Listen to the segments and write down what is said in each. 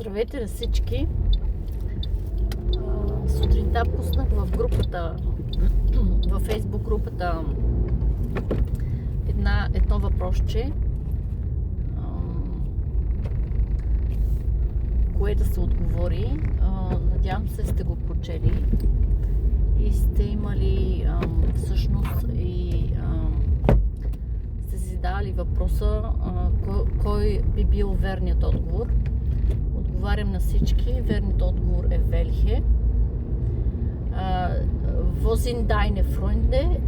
Здравейте на всички! Сутринта пуснах в групата, във Facebook групата едно въпросче, кое да се отговори. Надявам се сте го прочели и сте имали всъщност и сте си задали въпроса кой би бил верният отговор. Отговарям на всички. Верният отговор е Велхе. Wo sind deine Freunde?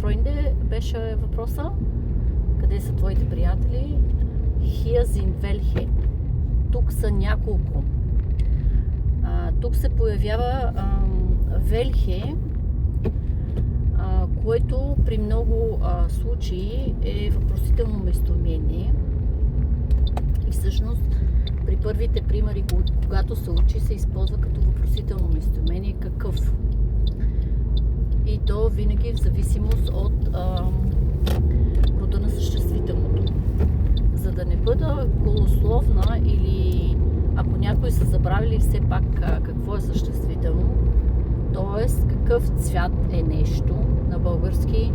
Freunde беше въпроса. Къде са твоите приятели? Hier sind welche. Тук са няколко. Тук се появява Велхе, което при много случаи е въпросително местоимение. И всъщност при първите примери, когато се учи, се използва като въпросително местоимение какъв. И то винаги в зависимост от рода на съществителното. За да не бъда голословна или ако някои са забравили все пак какво е съществително, т.е. какъв цвят е нещо на български,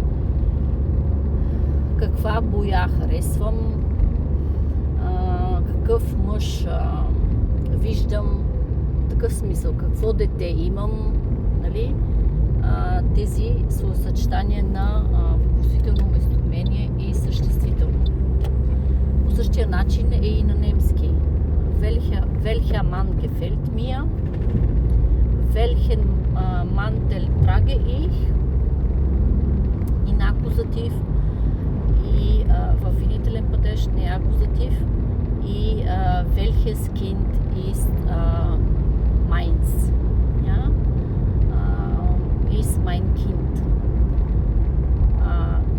каква боя харесвам, какъв мъж виждам, такъв смисъл, какво дете имам, нали? Тези съчетания на въпросително местоимение и съществително. По същия начин е и на немски. Welcher Mann gefällt mir? Welchen Mantel trage ich? In Akkusativ и в винителен падеж не акузатив и welches Kind ist meins? Ja? Ist mein Kind.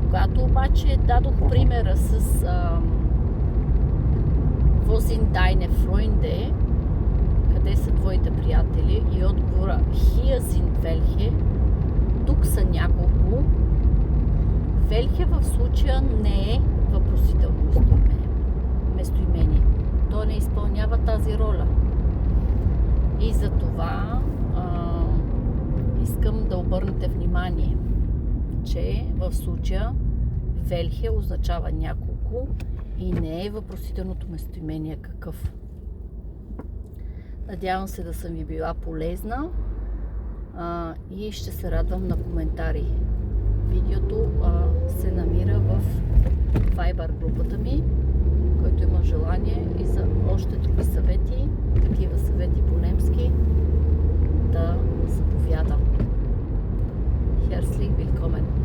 Когато обаче дадох примера с Wo sind deine Freunde? Къде са твоите приятели? И отговора Hier sind welche. Тук са няколко. Велхе в случая не е въпросително местоимение. То не изпълнява тази роля. И за това искам да обърнете внимание, че в случая Велхе означава няколко и не е въпросителното местоимение какъв. Надявам се да съм ви била полезна и ще се радвам на коментари. Видеото се намира в Viber групата ми, който има желание и за още други съвети, такива съвети по немски, да заповяда. Herzlich willkommen.